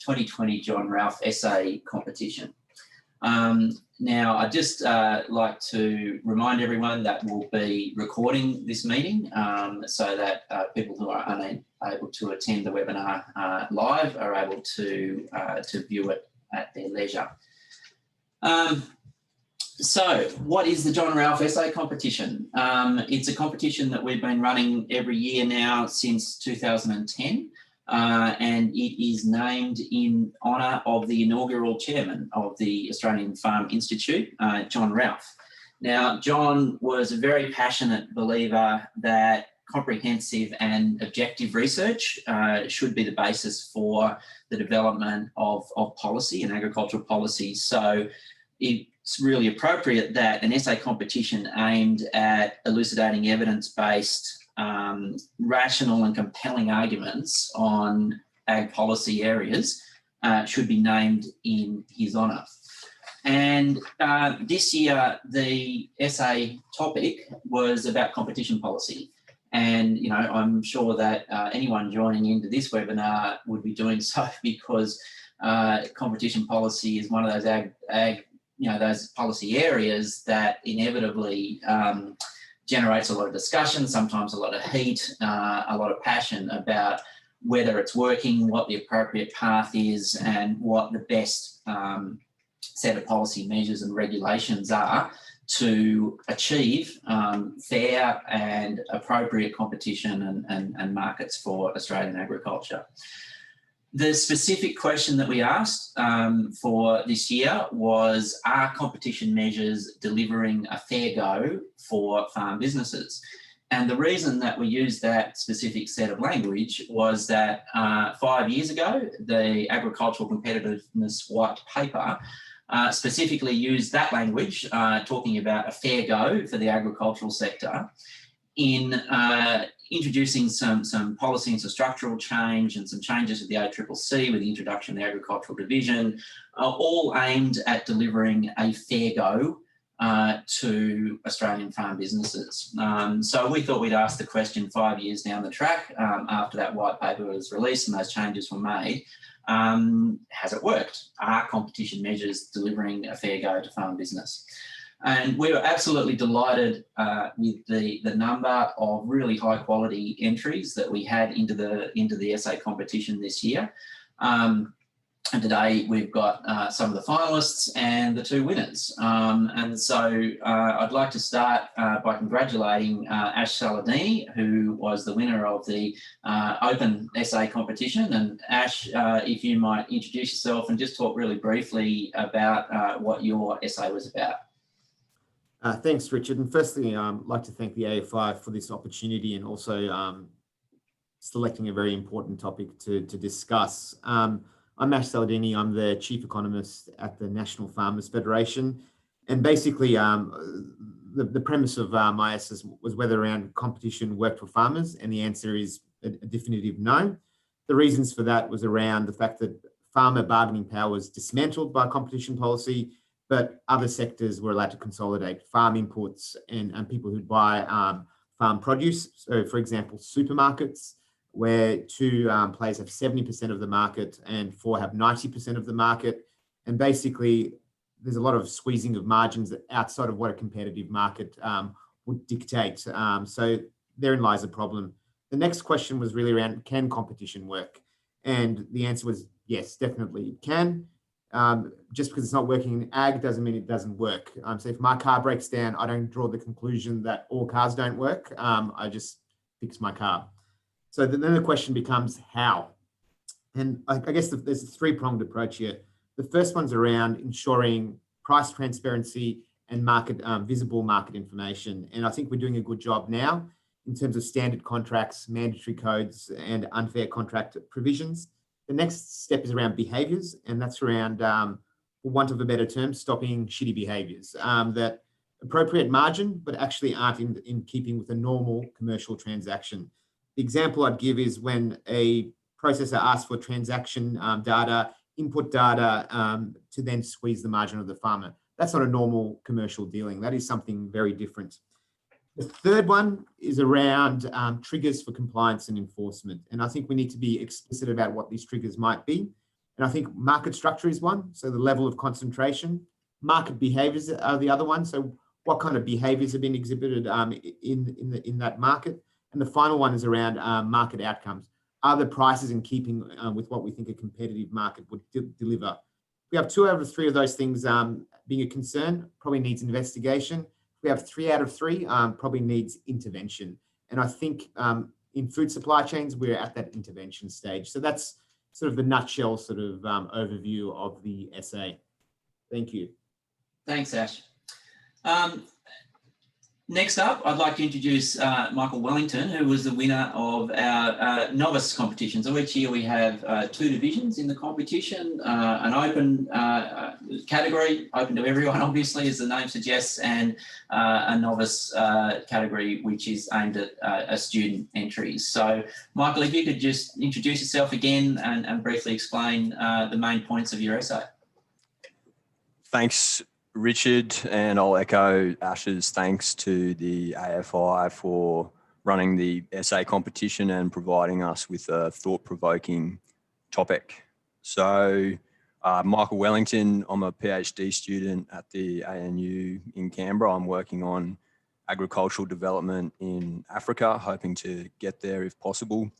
2020 John Ralph essay competition. Now, I'd just like to remind everyone that we'll be recording this meeting so that people who are unable to attend the webinar live are able to view it at their leisure. So what is the John Ralph essay competition? It's a competition that we've been running every year now since 2010. And it is named in honour of the inaugural chairman of the Australian Farm Institute, John Ralph. Now, John was a very passionate believer that comprehensive and objective research should be the basis for the development of policy and agricultural policy. So it's really appropriate that an essay competition aimed at elucidating evidence-based rational and compelling arguments on ag policy areas should be named in his honour. And this year, the essay topic was about competition policy. And, you know, I'm sure that anyone joining into this webinar would be doing so because competition policy is one of those those policy areas that inevitably generates a lot of discussion, sometimes a lot of heat, a lot of passion about whether it's working, what the appropriate path is, and what the best set of policy measures and regulations are to achieve fair and appropriate competition and markets for Australian agriculture. The specific question that we asked for this year was, are competition measures delivering a fair go for farm businesses? And the reason that we used that specific set of language was that 5 years ago, the Agricultural Competitiveness White Paper specifically used that language, talking about a fair go for the agricultural sector in introducing some policy and some structural change and some changes to the ACCC with the introduction of the Agricultural Division, all aimed at delivering a fair go to Australian farm businesses. So we thought we'd ask the question 5 years down the track after that white paper was released and those changes were made. Has it worked? Are competition measures delivering a fair go to farm business? And we were absolutely delighted with the number of really high quality entries that we had into the essay competition this year. And today we've got some of the finalists and the two winners. And so I'd like to start by congratulating Ash Salardini, who was the winner of the open essay competition. And Ash, if you might introduce yourself and just talk really briefly about what your essay was about. Thanks, Richard. And firstly, I'd like to thank the AFI for this opportunity and also selecting a very important topic to discuss. I'm Ash Salardini. I'm the Chief Economist at the National Farmers Federation. And basically, the premise of my essay was whether around competition worked for farmers, and the answer is a definitive no. The reasons for that was around the fact that farmer bargaining power was dismantled by competition policy, but other sectors were allowed to consolidate farm inputs and people who buy farm produce. So, for example, supermarkets, where two players have 70% of the market and four have 90% of the market. And basically, there's a lot of squeezing of margins outside of what a competitive market would dictate. So therein lies a problem. The next question was really around, can competition work? And the answer was yes, definitely it can. Just because it's not working in ag doesn't mean it doesn't work. So if my car breaks down, I don't draw the conclusion that all cars don't work. I just fix my car. So then the question becomes how? And I guess there's a three-pronged approach here. The first one's around ensuring price transparency and visible market information. And I think we're doing a good job now in terms of standard contracts, mandatory codes, and unfair contract provisions. The next step is around behaviours, and that's around, for want of a better term, stopping shitty behaviours that appropriate margin, but actually aren't in keeping with a normal commercial transaction. The example I'd give is when a processor asks for transaction data, input data, to then squeeze the margin of the farmer. That's not a normal commercial dealing. That is something very different. The third one is around triggers for compliance and enforcement. And I think we need to be explicit about what these triggers might be. And I think market structure is one, so the level of concentration. Market behaviours are the other one, so what kind of behaviours have been exhibited in that market. And the final one is around market outcomes. Are the prices in keeping with what we think a competitive market would deliver? We have 2 out of 3 of those things being a concern, probably needs investigation. We have 3 out of 3, probably needs intervention. And I think in food supply chains, we're at that intervention stage. So that's sort of the nutshell sort of overview of the essay. Thank you. Thanks, Ash. Next up, I'd like to introduce Michael Wellington, who was the winner of our novice competition. So each year we have 2 divisions in the competition, an open category, open to everyone, obviously, as the name suggests, and a novice category, which is aimed at student entries. So, Michael, if you could just introduce yourself again and briefly explain the main points of your essay. Thanks, Richard, and I'll echo Ash's thanks to the AFI for running the essay competition and providing us with a thought-provoking topic. So, Michael Wellington, I'm a PhD student at the ANU in Canberra. I'm working on agricultural development in Africa, hoping to get there if possible.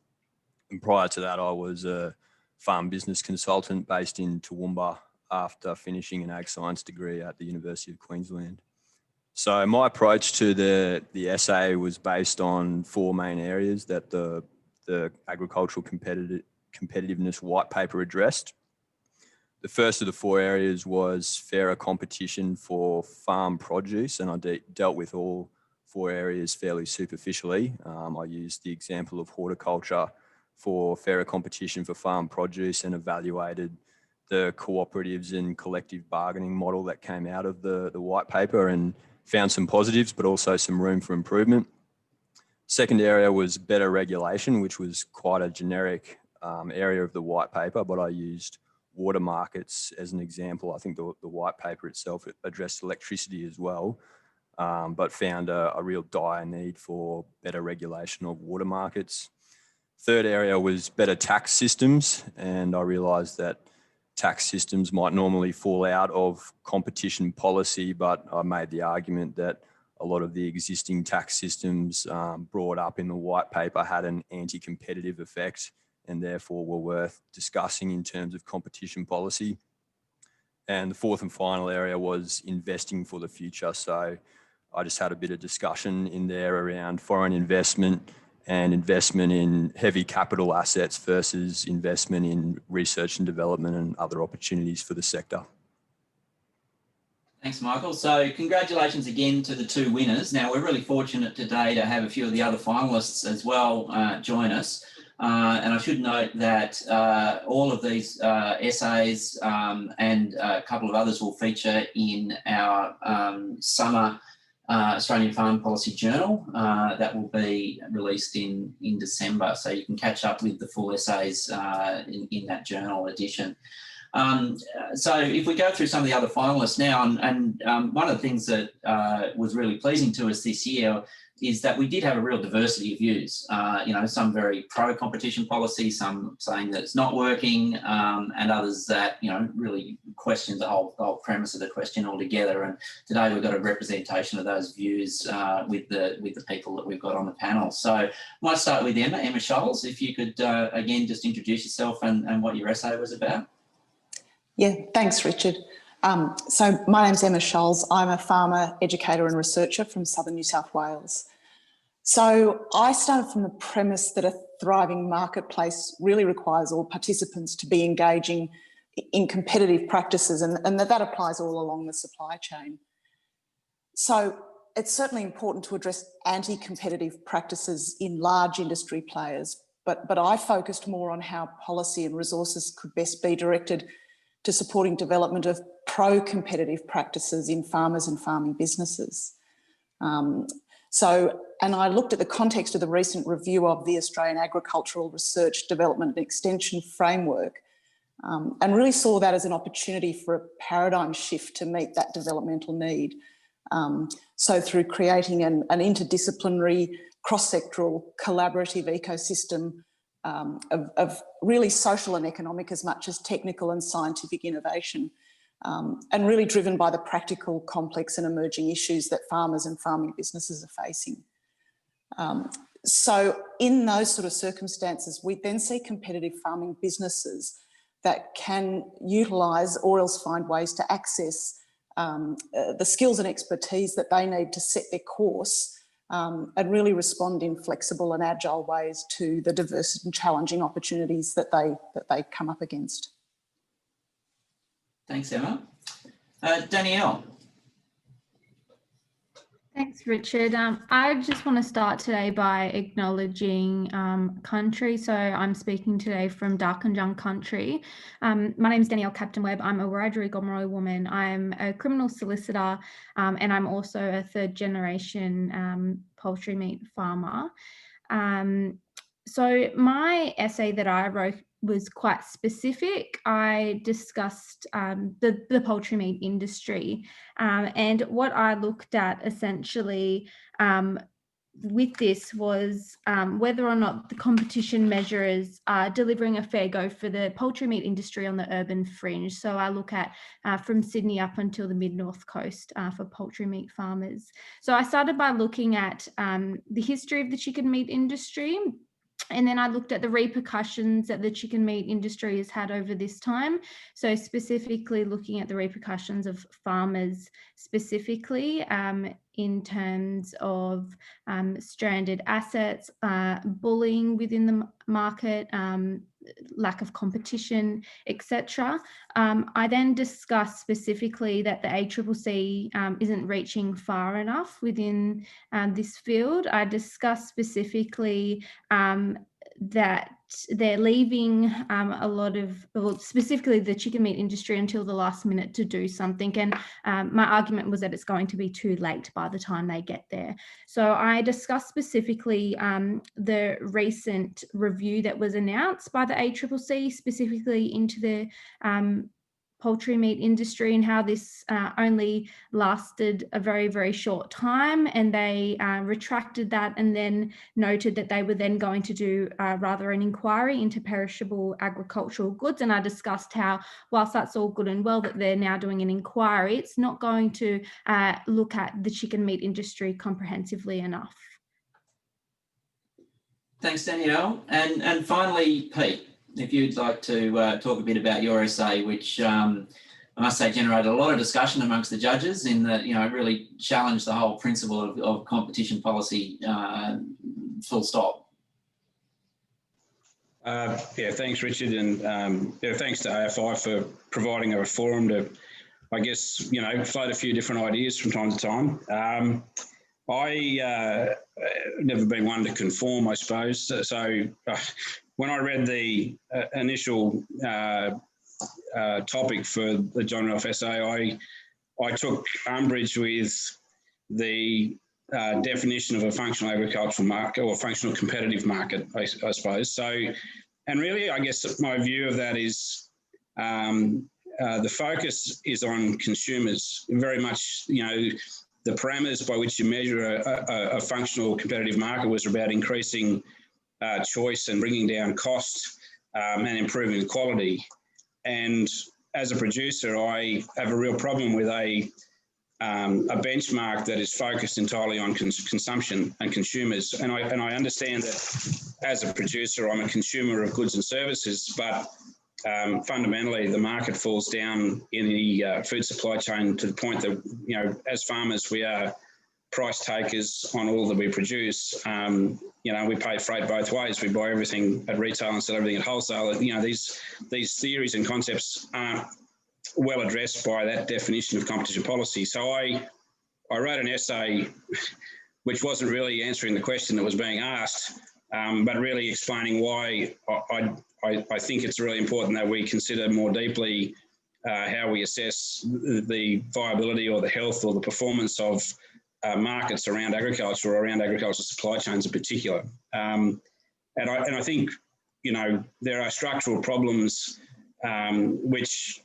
And prior to that, I was a farm business consultant based in Toowoomba, after finishing an ag science degree at the University of Queensland. So my approach to the essay was based on 4 main areas that the agricultural competitiveness white paper addressed. The first of the 4 areas was fairer competition for farm produce, and I dealt with all 4 areas fairly superficially. I used the example of horticulture for fairer competition for farm produce and evaluated the cooperatives and collective bargaining model that came out of the white paper and found some positives, but also some room for improvement. Second area was better regulation, which was quite a generic area of the white paper, but I used water markets as an example. I think the white paper itself addressed electricity as well, but found a real dire need for better regulation of water markets. Third area was better tax systems, and I realised that tax systems might normally fall out of competition policy, but I made the argument that a lot of the existing tax systems brought up in the white paper had an anti-competitive effect and therefore were worth discussing in terms of competition policy. And the fourth and final area was investing for the future. So I just had a bit of discussion in there around foreign investment and investment in heavy capital assets versus investment in research and development and other opportunities for the sector. Thanks, Michael. So congratulations again to the 2 winners. Now, we're really fortunate today to have a few of the other finalists as well join us. And I should note that all of these essays and a couple of others will feature in our summer Australian Farm Policy Journal that will be released in December. So you can catch up with the full essays in that journal edition. So if we go through some of the other finalists now, and one of the things that was really pleasing to us this year is that we did have a real diversity of views. You know, some very pro-competition policy, some saying that it's not working, and others that, you know, really question the whole premise of the question altogether. And today we've got a representation of those views with the people that we've got on the panel. So I might start with Emma Scholz, if you could again just introduce yourself and what your essay was about. Yeah, thanks, Richard. So my name's Emma Scholz. I'm a farmer, educator and researcher from southern New South Wales. So I started from the premise that a thriving marketplace really requires all participants to be engaging in competitive practices, and that applies all along the supply chain. So it's certainly important to address anti-competitive practices in large industry players, but I focused more on how policy and resources could best be directed to supporting development of pro-competitive practices in farmers and farming businesses. And I looked at the context of the recent review of the Australian Agricultural Research, Development and Extension Framework, and really saw that as an opportunity for a paradigm shift to meet that developmental need. So through creating an interdisciplinary, cross-sectoral, collaborative ecosystem of really social and economic as much as technical and scientific innovation, and really driven by the practical, complex and emerging issues that farmers and farming businesses are facing. So in those sort of circumstances, we then see competitive farming businesses that can utilise or else find ways to access the skills and expertise that they need to set their course and really respond in flexible and agile ways to the diverse and challenging opportunities that they come up against. Thanks, Emma. Danielle. Thanks, Richard. I just want to start today by acknowledging country. So I'm speaking today from Darkinjung country. My name is Danielle Captain-Webb. I'm a Wiradjuri Gomeroi woman. I'm a criminal solicitor and I'm also a third generation poultry meat farmer. So my essay that I wrote was quite specific. I discussed the poultry meat industry and what I looked at essentially with this was whether or not the competition measures are delivering a fair go for the poultry meat industry on the urban fringe. So I look at from Sydney up until the mid-north coast for poultry meat farmers. So I started by looking at the history of the chicken meat industry. And then I looked at the repercussions that the chicken meat industry has had over this time. So specifically looking at the repercussions of farmers specifically in terms of stranded assets, bullying within the market, lack of competition, etc. I then discussed specifically that the ACCC isn't reaching far enough within this field. I discussed specifically that they're leaving a lot of, well, specifically the chicken meat industry until the last minute to do something. And my argument was that it's going to be too late by the time they get there. So I discussed specifically the recent review that was announced by the ACCC, specifically into the poultry meat industry and how this only lasted a very, very short time, and they retracted that and then noted that they were then going to do rather an inquiry into perishable agricultural goods. And I discussed how, whilst that's all good and well that they're now doing an inquiry, it's not going to look at the chicken meat industry comprehensively enough. Thanks, Danielle. And finally, Pete, if you'd like to talk a bit about your essay, which I must say generated a lot of discussion amongst the judges in that, you know, really challenged the whole principle of competition policy, full stop. Yeah, thanks, Richard, and thanks to AFI for providing a forum to, I guess, you know, float a few different ideas from time to time. I never been one to conform, I suppose. So when I read the initial topic for the John Ralph essay, I took umbrage with the definition of a functional agricultural market or functional competitive market, I suppose. So, and really, I guess my view of that is the focus is on consumers. Very much, you know, the parameters by which you measure a functional competitive market was about increasing choice and bringing down costs and improving quality. And as a producer, I have a real problem with a benchmark that is focused entirely on consumption and consumers. And I understand that as a producer, I'm a consumer of goods and services, but fundamentally the market falls down in the food supply chain to the point that, you know, as farmers, we are price takers on all that we produce. You know, we pay freight both ways. We buy everything at retail and sell everything at wholesale. You know, these theories and concepts aren't well addressed by that definition of competition policy. So I wrote an essay which wasn't really answering the question that was being asked, but really explaining why I think it's really important that we consider more deeply how we assess the viability or the health or the performance of markets around agriculture or around agricultural supply chains in particular. And I think, you know, there are structural problems which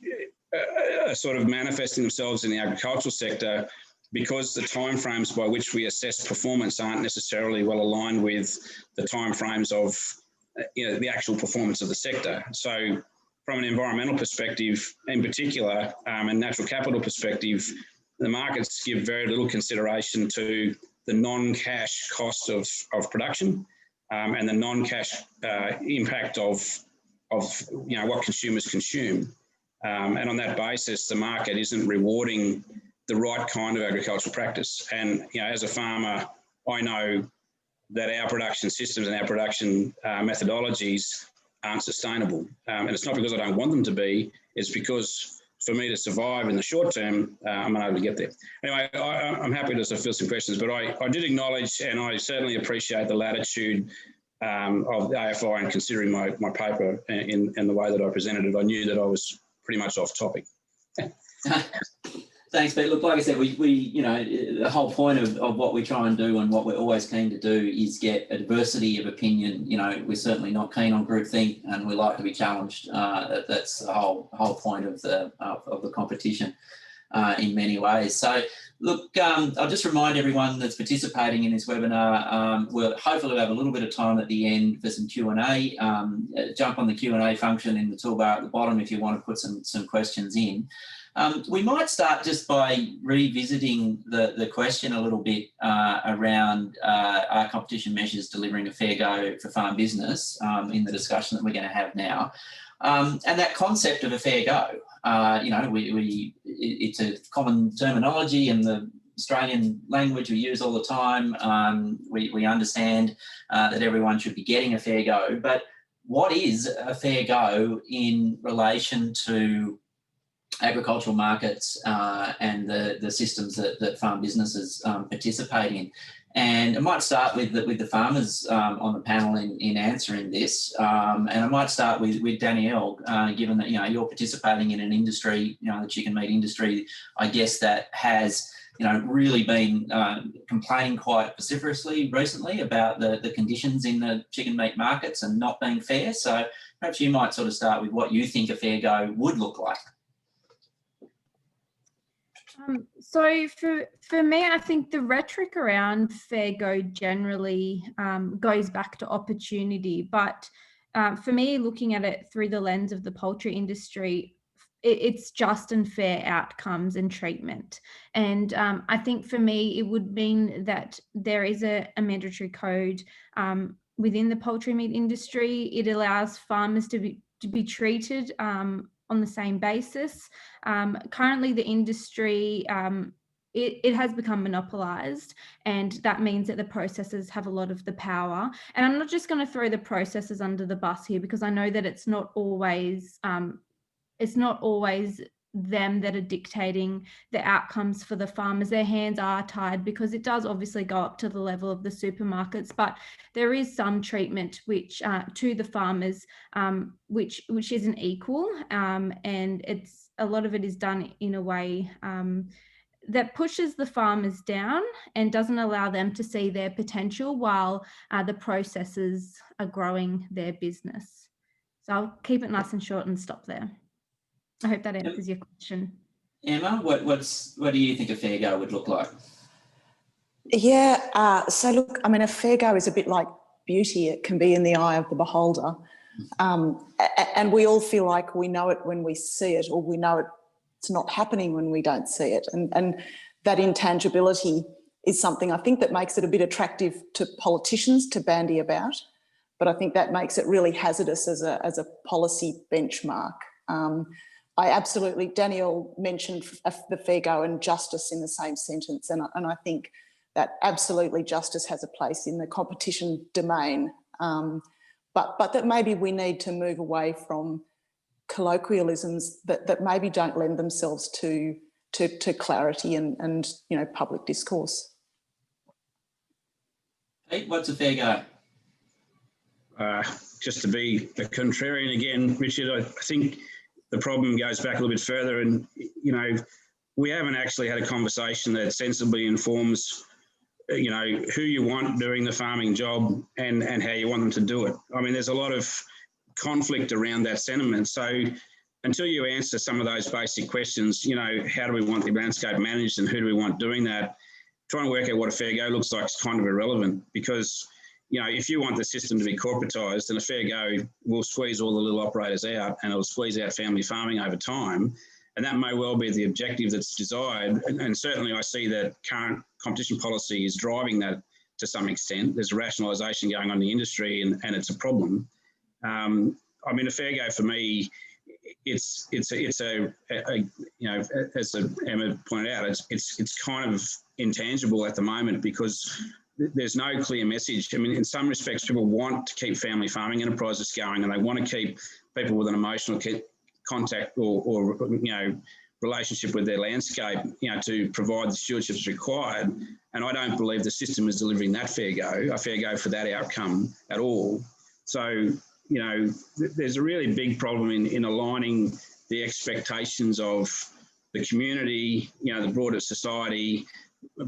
are sort of manifesting themselves in the agricultural sector because the timeframes by which we assess performance aren't necessarily well aligned with the timeframes of the actual performance of the sector. So from an environmental perspective in particular, and natural capital perspective, the markets give very little consideration to the non-cash cost of production and the non-cash impact of what consumers consume. And on that basis, the market isn't rewarding the right kind of agricultural practice. And as a farmer, I know that our production systems and our production methodologies aren't sustainable. And it's not because I don't want them to be, it's because for me to survive in the short term, I'm unable to get there. Anyway, I'm happy to field some questions, but I did acknowledge, and I certainly appreciate the latitude of the AFI in considering my paper in the way that I presented it. I knew that I was pretty much off topic. Thanks, Pete. Look, like I said, we the whole point of what we try and do and what we're always keen to do is get a diversity of opinion. We're certainly not keen on groupthink, and we like to be challenged. That's the whole point of the competition in many ways. So, look, I'll just remind everyone that's participating in this webinar, we'll hopefully have a little bit of time at the end for some Q&A. Jump on the Q&A function in the toolbar at the bottom if you want to put some questions in. We might start just by revisiting the question a little bit around are competition measures delivering a fair go for farm business in the discussion that we're going to have now. And that concept of a fair go, it's a common terminology in the Australian language we use all the time. We understand that everyone should be getting a fair go, but what is a fair go in relation to agricultural markets and the systems that farm businesses participate in? And I might start with the farmers on the panel in answering this. And I might start with Danielle, given that you're participating in an industry, the chicken meat industry, I guess, that has really been complaining quite vociferously recently about the conditions in the chicken meat markets and not being fair. So perhaps you might sort of start with what you think a fair go would look like. So for me, I think the rhetoric around fair go generally goes back to opportunity. But for me, looking at it through the lens of the poultry industry, it's just and fair outcomes and treatment. And I think for me, it would mean that there is a mandatory code within the poultry meat industry. It allows farmers to be treated on the same basis. Currently, the industry, it has become monopolised, and that means that the processors have a lot of the power. And I'm not just going to throw the processors under the bus here, because I know that it's not always them that are dictating the outcomes for the farmers. Their hands are tied, because it does obviously go up to the level of the supermarkets, but there is some treatment which to the farmers which isn't equal, and it's a lot of it is done in a way that pushes the farmers down and doesn't allow them to see their potential, while the processors are growing their business. So I'll keep it nice and short and stop there. I hope that answers your question. Emma, what do you think a fair go would look like? Yeah, so look, I mean, a fair go is a bit like beauty. It can be in the eye of the beholder. And we all feel like we know it when we see it, or we know it's not happening when we don't see it. And that intangibility is something I think that makes it a bit attractive to politicians to bandy about, but I think that makes it really hazardous as a policy benchmark. I absolutely, Danielle mentioned the fair go and justice in the same sentence, and I think that absolutely justice has a place in the competition domain, but that maybe we need to move away from colloquialisms that maybe don't lend themselves to clarity and public discourse. Pete, what's a fair go? Just to be a contrarian again, Richard, I think the problem goes back a little bit further, and we haven't actually had a conversation that sensibly informs who you want doing the farming job and how you want them to do it. I mean, there's a lot of conflict around that sentiment. So until you answer some of those basic questions, how do we want the landscape managed and who do we want doing that, trying to work out what a fair go looks like is kind of irrelevant, because you know, if you want the system to be corporatised, then a fair go will squeeze all the little operators out, and it'll squeeze out family farming over time. And that may well be the objective that's desired. And certainly I see that current competition policy is driving that to some extent. There's rationalisation going on in the industry, and it's a problem. I mean, a fair go for me, it's a you know, as Emma pointed out, it's kind of intangible at the moment because there's no clear message. I mean, in some respects, people want to keep family farming enterprises going, and they want to keep people with an emotional contact or you know, relationship with their landscape, you know, to provide the stewardship that's required. And I don't believe the system is delivering that a fair go for that outcome at all. So, you know, there's a really big problem in aligning the expectations of the community, you know, the broader society,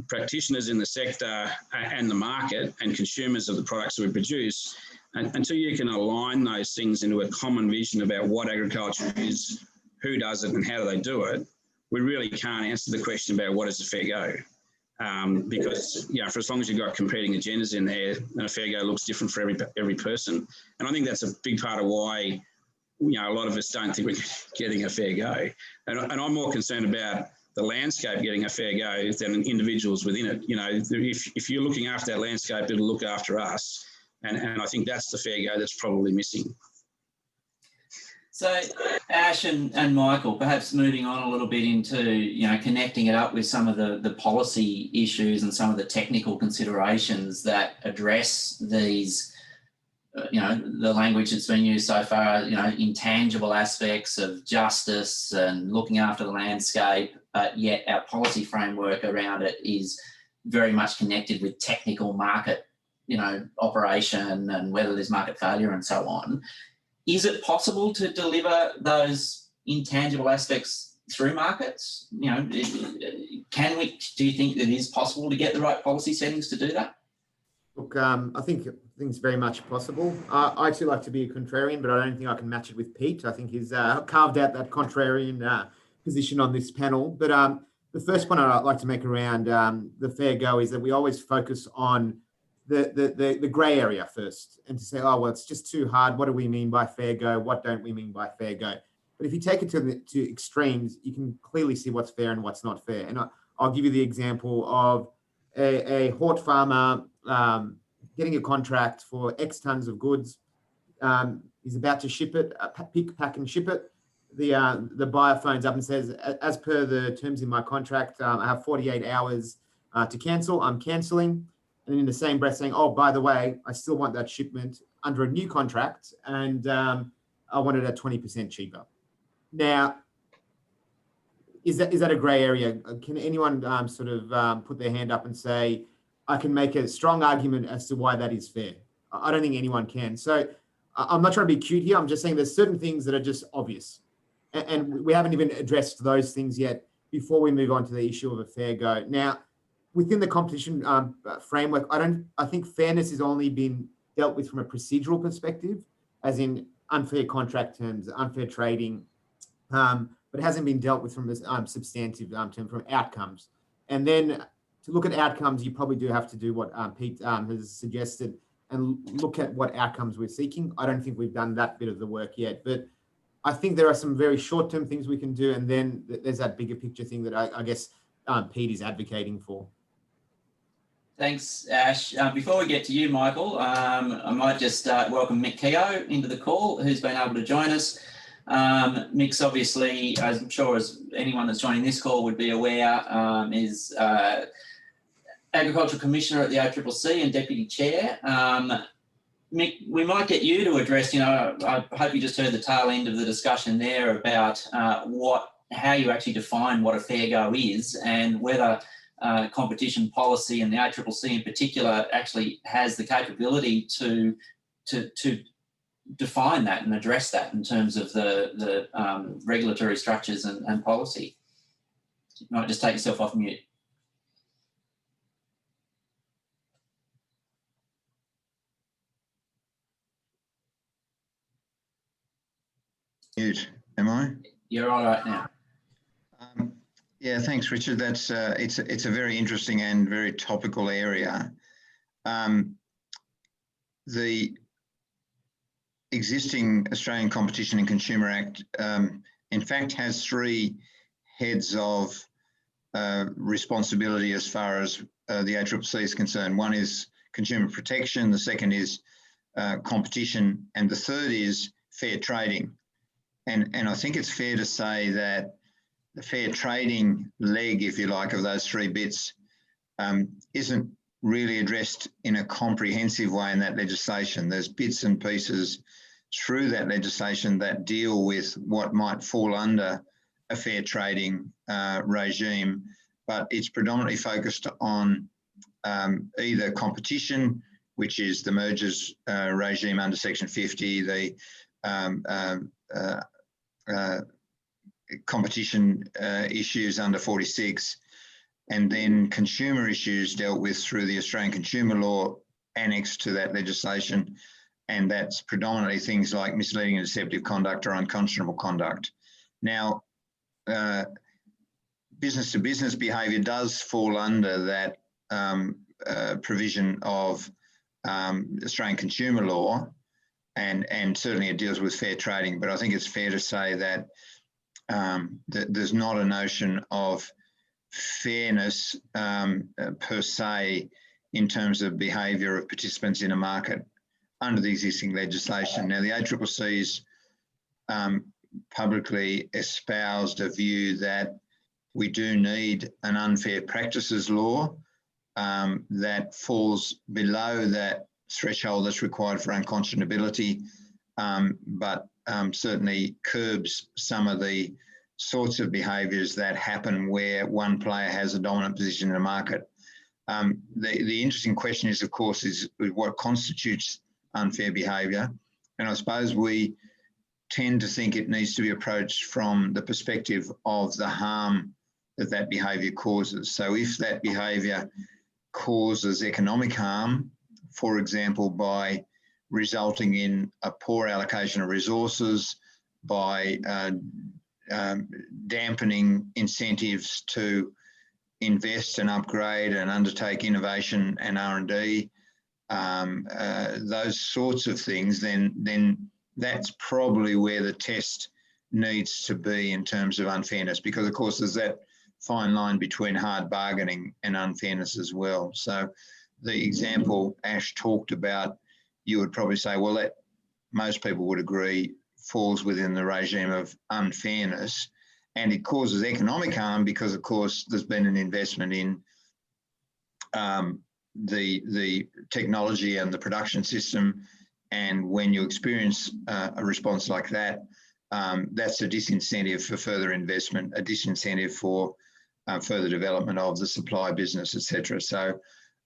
practitioners in the sector and the market and consumers of the products that we produce. And until you can align those things into a common vision about what agriculture is, who does it and how do they do it, we really can't answer the question about what is a fair go. Because, you know, for as long as you've got competing agendas in there, then a fair go looks different for every person. And I think that's a big part of why, you know, a lot of us don't think we're getting a fair go. And I'm more concerned about the landscape getting a fair go than individuals within it. You know, if you're looking after that landscape, it'll look after us. And I think that's the fair go that's probably missing. So Ash and Michael, perhaps moving on a little bit into, you know, connecting it up with some of the policy issues and some of the technical considerations that address these, you know, the language that's been used so far, you know, intangible aspects of justice and looking after the landscape, but yet our policy framework around it is very much connected with technical market, you know, operation and whether there's market failure and so on. Is it possible to deliver those intangible aspects through markets? You know, do you think that it is possible to get the right policy settings to do that? Look, I think it's very much possible. I actually like to be a contrarian, but I don't think I can match it with Pete. I think he's carved out that contrarian position on this panel. But the first point I'd like to make around the fair go is that we always focus on the grey area first, and to say, oh, well, it's just too hard. What do we mean by fair go? What don't we mean by fair go? But if you take it to extremes, you can clearly see what's fair and what's not fair. And I'll give you the example of a hort farmer getting a contract for X tons of goods. He's about to ship it, pick, pack and ship it. The buyer phones up and says, as per the terms in my contract, I have 48 hours to cancel. I'm cancelling. And in the same breath saying, oh, by the way, I still want that shipment under a new contract, and I want it at 20% cheaper. Now, is that a grey area? Can anyone sort of put their hand up and say, I can make a strong argument as to why that is fair? I don't think anyone can. So I'm not trying to be cute here. I'm just saying there's certain things that are just obvious. And we haven't even addressed those things yet before we move on to the issue of a fair go. Now, within the competition framework, I think fairness has only been dealt with from a procedural perspective, as in unfair contract terms, unfair trading, but it hasn't been dealt with from a substantive term, from outcomes. And then to look at outcomes, you probably do have to do what Pete has suggested and look at what outcomes we're seeking. I don't think we've done that bit of the work yet, but I think there are some very short-term things we can do, and then there's that bigger picture thing that I guess Pete is advocating for. Thanks, Ash. Before we get to you, Michael, I might just welcome Mick Keogh into the call, who's been able to join us. Mick's obviously, as I'm sure as anyone that's joining this call would be aware, is Agricultural Commissioner at the ACCC and Deputy Chair. Mick, we might get you to address, you know, I hope you just heard the tail end of the discussion there about how you actually define what a fair go is, and whether competition policy and the ACCC in particular actually has the capability to define that and address that in terms of the regulatory structures and policy. You might just take yourself off mute. Mute, am I? You're all right now. Yeah, thanks, Richard. That's it's a very interesting and very topical area. the existing Australian Competition and Consumer Act, in fact, has three heads of responsibility as far as the ACCC is concerned. One is consumer protection, the second is competition, and the third is fair trading. And I think it's fair to say that the fair trading leg, if you like, of those three bits isn't really addressed in a comprehensive way in that legislation. There's bits and pieces through that legislation that deal with what might fall under a fair trading regime, but it's predominantly focused on either competition, which is the mergers regime under Section 50, the competition issues under 46, and then consumer issues dealt with through the Australian Consumer Law annexed to that legislation, and that's predominantly things like misleading and deceptive conduct or unconscionable conduct. Now, business-to-business behaviour does fall under that provision of Australian consumer law, and certainly it deals with fair trading, but I think it's fair to say that, that there's not a notion of fairness per se in terms of behaviour of participants in a market under the existing legislation. Now, the ACCC's publicly espoused a view that we do need an unfair practices law that falls below that threshold that's required for unconscionability, but certainly curbs some of the sorts of behaviours that happen where one player has a dominant position in a market. The interesting question is, of course, is what constitutes unfair behaviour. And I suppose we tend to think it needs to be approached from the perspective of the harm that that behaviour causes. So if that behaviour causes economic harm, for example, by resulting in a poor allocation of resources, by dampening incentives to invest and upgrade and undertake innovation and R&D, those sorts of things, then that's probably where the test needs to be in terms of unfairness, because of course there's that fine line between hard bargaining and unfairness as well. So the example Ash talked about, you would probably say, well, that most people would agree falls within the regime of unfairness, and it causes economic harm because, of course, there's been an investment in the technology and the production system, and when you experience a response like that, that's a disincentive for further investment, a disincentive for further development of the supply business, etc. So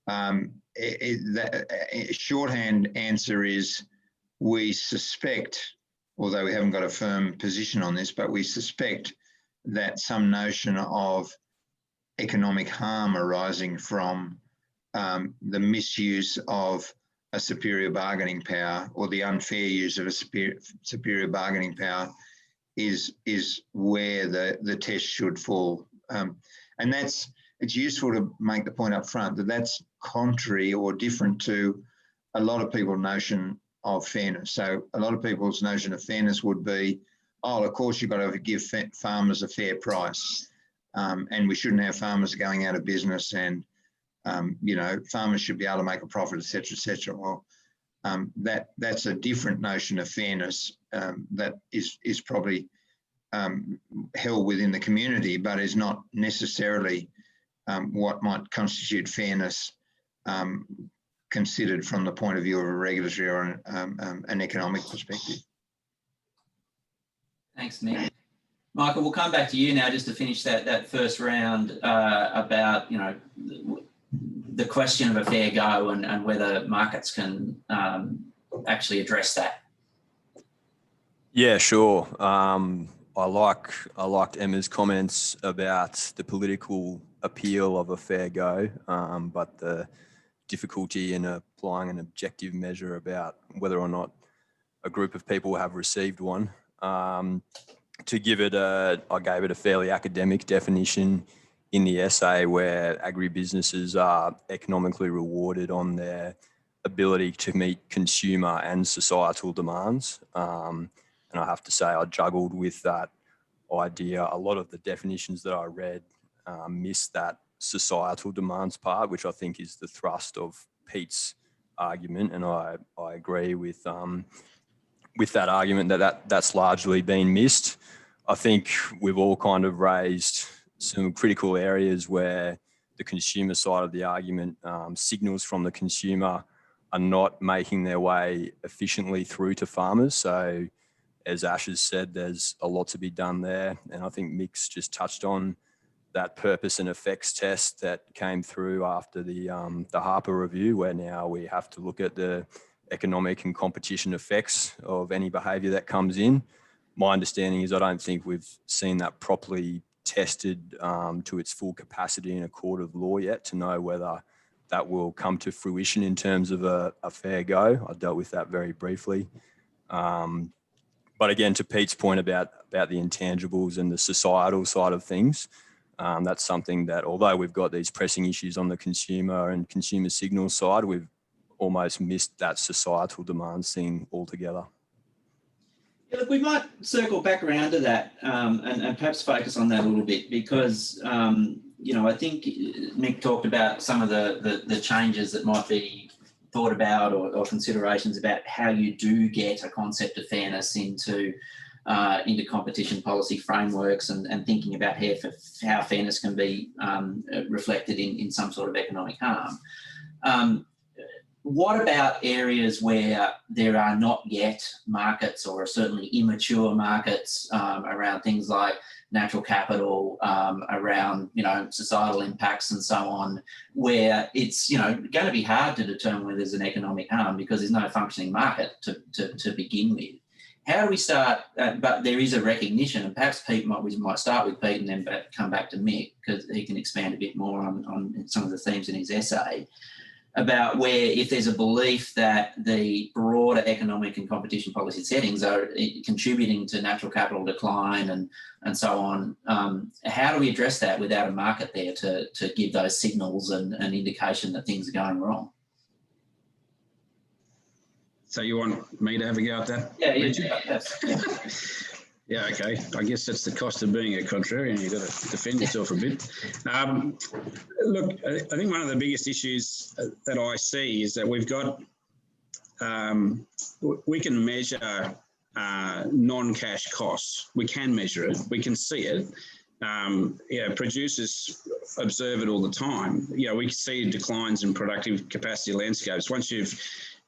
a shorthand answer is we suspect, although we haven't got a firm position on this, but we suspect that some notion of economic harm arising from the misuse of a superior bargaining power or the unfair use of a superior bargaining power is where the test should fall. And it's useful to make the point up front that that's contrary or different to a lot of people's notion of fairness. So a lot of people's notion of fairness would be, oh, of course you've got to give farmers a fair price, and we shouldn't have farmers going out of business, and you know, farmers should be able to make a profit, etc., etc. Well, that's a different notion of fairness that is probably held within the community, but is not necessarily what might constitute fairness considered from the point of view of a regulatory or an economic perspective. Thanks, Mick. Michael, we'll come back to you now just to finish that first round about, you know, the question of a fair go and whether markets can actually address that. Yeah, sure. I liked Emma's comments about the political appeal of a fair go, but the difficulty in applying an objective measure about whether or not a group of people have received one. To give it I gave it a fairly academic definition in the essay, where agribusinesses are economically rewarded on their ability to meet consumer and societal demands. And I have to say, I juggled with that idea. A lot of the definitions that I read missed that societal demands part, which I think is the thrust of Pete's argument. And I agree with that argument that's largely been missed. I think we've all kind of raised some critical areas where the consumer side of the argument, signals from the consumer are not making their way efficiently through to farmers. So as Ash has said, there's a lot to be done there. And I think Mick's just touched on that purpose and effects test that came through after the Harper review, where now we have to look at the economic and competition effects of any behaviour that comes in. My understanding is I don't think we've seen that properly tested to its full capacity in a court of law yet to know whether that will come to fruition in terms of a fair go. I dealt with that very briefly. But again, to Pete's point about the intangibles and the societal side of things, that's something that, although we've got these pressing issues on the consumer and consumer signal side, we've almost missed that societal demands thing altogether. Yeah, look, we might circle back around to that and perhaps focus on that a little bit because, I think Mick talked about some of the changes that might be thought about or considerations about how you do get a concept of fairness into competition policy frameworks and thinking about how fairness can be reflected in some sort of economic harm. What about areas where there are not yet markets or certainly immature markets around things like natural capital, around, societal impacts and so on, where it's, going to be hard to determine whether there's an economic harm because there's no functioning market to begin with. How do we start? But there is a recognition, and perhaps we might start with Pete and then come back to Mick because he can expand a bit more on some of the themes in his essay about where if there's a belief that the broader economic and competition policy settings are contributing to natural capital decline and so on, how do we address that without a market there to give those signals and an indication that things are going wrong? So you want me to have a go at that? Yeah, Yeah, okay. I guess that's the cost of being a contrarian. You've got to defend yourself a bit. Look, I think one of the biggest issues that I see is that we've got, we can measure non-cash costs. We can measure it. We can see it. Producers observe it all the time. We see declines in productive capacity landscapes. Once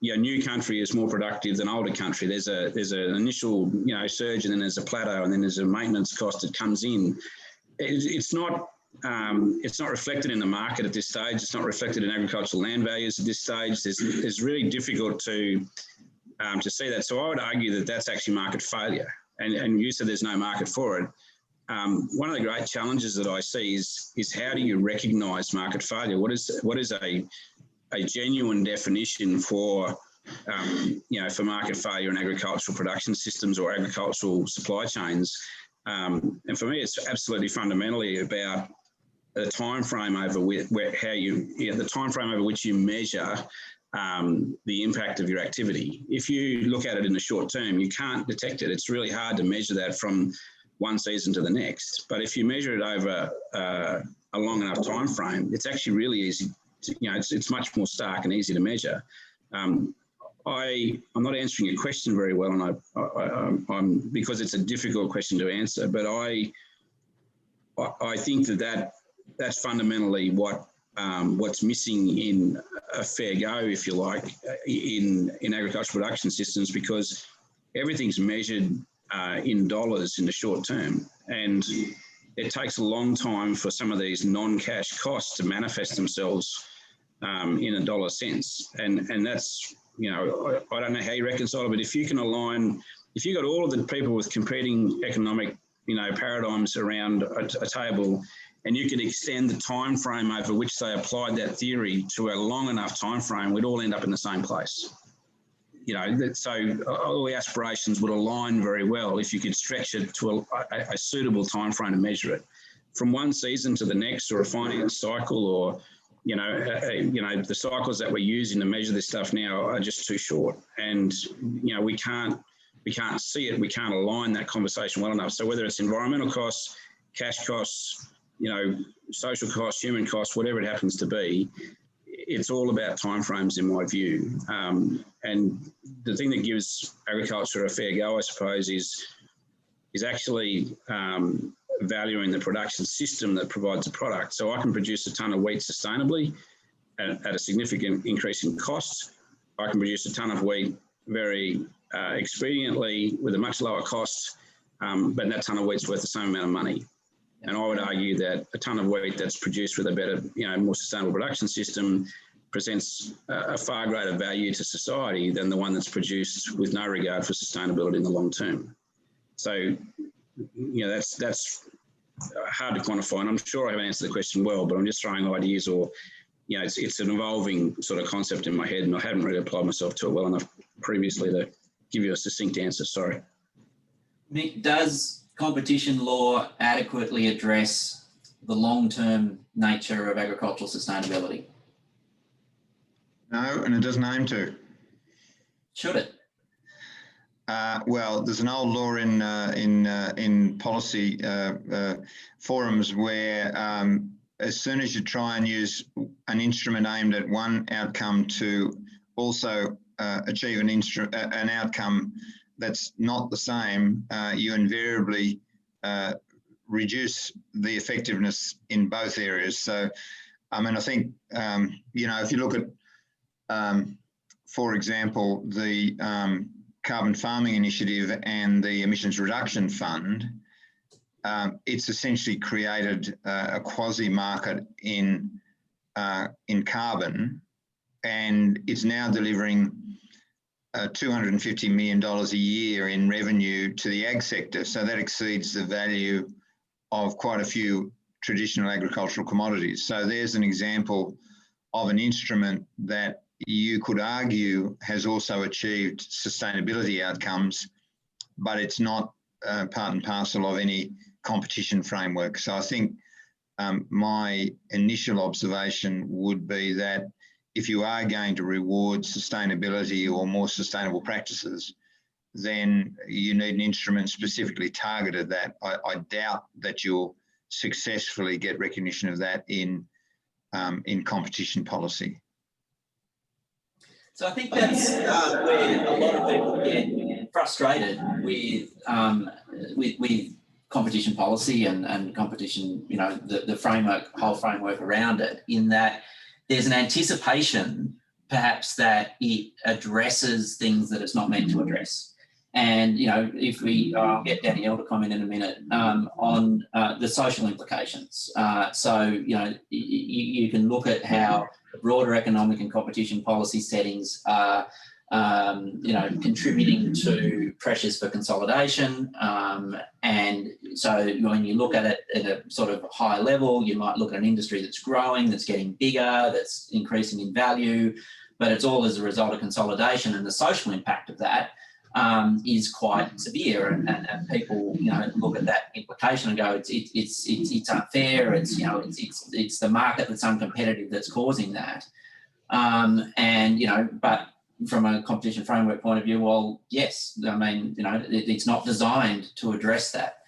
new country is more productive than older country. There's an initial surge, and then there's a plateau, and then there's a maintenance cost that comes in. It's not reflected in the market at this stage. It's not reflected in agricultural land values at this stage. It's really difficult to see that. So I would argue that that's actually market failure. And you said there's no market for it. One of the great challenges that I see is how do you recognise market failure? What is a genuine definition for market failure in agricultural production systems or agricultural supply chains. And for me, it's absolutely fundamentally about the time frame over the time frame over which you measure the impact of your activity. If you look at it in the short term, you can't detect it. It's really hard to measure that from one season to the next. But if you measure it over a long enough time frame, it's actually really easy. It's much more stark and easy to measure. I'm not answering your question very well, and I'm because it's a difficult question to answer. But I think that's fundamentally what's missing in a fair go, if you like, in agricultural production systems, because everything's measured in dollars in the short term, and it takes a long time for some of these non-cash costs to manifest themselves in a dollar sense. And that's, I don't know how you reconcile it, but if you can align, if you've got all of the people with competing economic, paradigms around a table, and you can extend the time frame over which they applied that theory to a long enough time frame, we'd all end up in the same place. So all the aspirations would align very well if you could stretch it to a suitable time frame to measure it. From one season to the next, or a finance cycle, or the cycles that we're using to measure this stuff now are just too short, and we can't see it. We can't align that conversation well enough. So whether it's environmental costs, cash costs, social costs, human costs, whatever it happens to be, it's all about timeframes in my view. And the thing that gives agriculture a fair go, I suppose, is actually valuing the production system that provides a product. So I can produce a tonne of wheat sustainably at a significant increase in cost. I can produce a tonne of wheat very expediently with a much lower cost, but that tonne of wheat's worth the same amount of money. And I would argue that a tonne of wheat that's produced with a better, more sustainable production system presents a far greater value to society than the one that's produced with no regard for sustainability in the long term. So, that's hard to quantify. And I'm sure I haven't answered the question well, but I'm just throwing ideas, or, it's an evolving sort of concept in my head, and I haven't really applied myself to it well enough previously to give you a succinct answer. Sorry. Mick, does competition law adequately address the long-term nature of agricultural sustainability? No, and it doesn't aim to. Should it? Well, there's an old law in policy forums where as soon as you try and use an instrument aimed at one outcome to also achieve an outcome that's not the same, you invariably reduce the effectiveness in both areas. So, I think, if you look at, for example, the Carbon Farming Initiative and the Emissions Reduction Fund, it's essentially created a quasi-market in carbon, and it's now delivering $250 million a year in revenue to the ag sector. So that exceeds the value of quite a few traditional agricultural commodities. So there's an example of an instrument that you could argue has also achieved sustainability outcomes, but it's not part and parcel of any competition framework. So I think my initial observation would be that if you are going to reward sustainability or more sustainable practices, then you need an instrument specifically targeted that. I doubt that you'll successfully get recognition of that in competition policy. So I think that's where a lot of people get frustrated with competition policy and competition, the framework, whole framework around it, in that there's an anticipation perhaps that it addresses things that it's not meant to address. And, if I'll get Danielle to comment in a minute on the social implications. You can look at how broader economic and competition policy settings are, contributing to pressures for consolidation. And so when you look at it at a sort of high level, you might look at an industry that's growing, that's getting bigger, that's increasing in value, but it's all as a result of consolidation, and the social impact of that is quite severe, and people look at that implication and go, it's unfair, it's the market that's uncompetitive that's causing that, but from a competition framework point of view, well, yes, it's not designed to address that.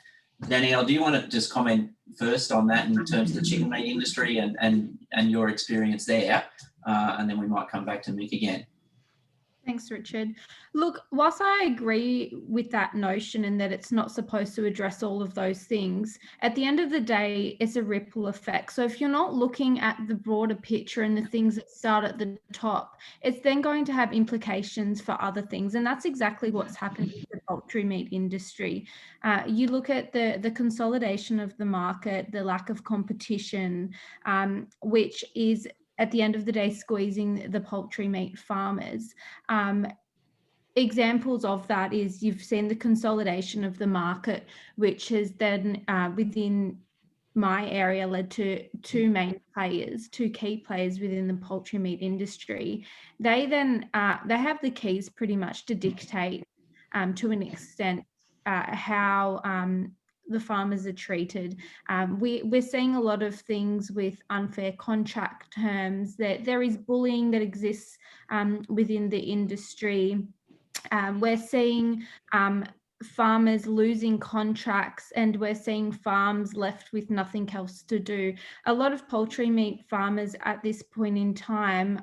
Danielle, do you want to just comment first on that in terms of the chicken meat industry and your experience there, and then we might come back to Mick again. Thanks, Richard. Look, whilst I agree with that notion and that it's not supposed to address all of those things, at the end of the day, it's a ripple effect. So if you're not looking at the broader picture and the things that start at the top, it's then going to have implications for other things. And that's exactly what's happened with the poultry meat industry. You look at the consolidation of the market, the lack of competition, which is at the end of the day squeezing the poultry meat farmers. Examples of that is you've seen the consolidation of the market, which has then within my area led to two key players within the poultry meat industry. They then they have the keys pretty much to dictate to an extent how the farmers are treated. We're seeing a lot of things with unfair contract terms, that there is bullying that exists within the industry. We're seeing farmers losing contracts, and we're seeing farms left with nothing else to do. A lot of poultry meat farmers at this point in time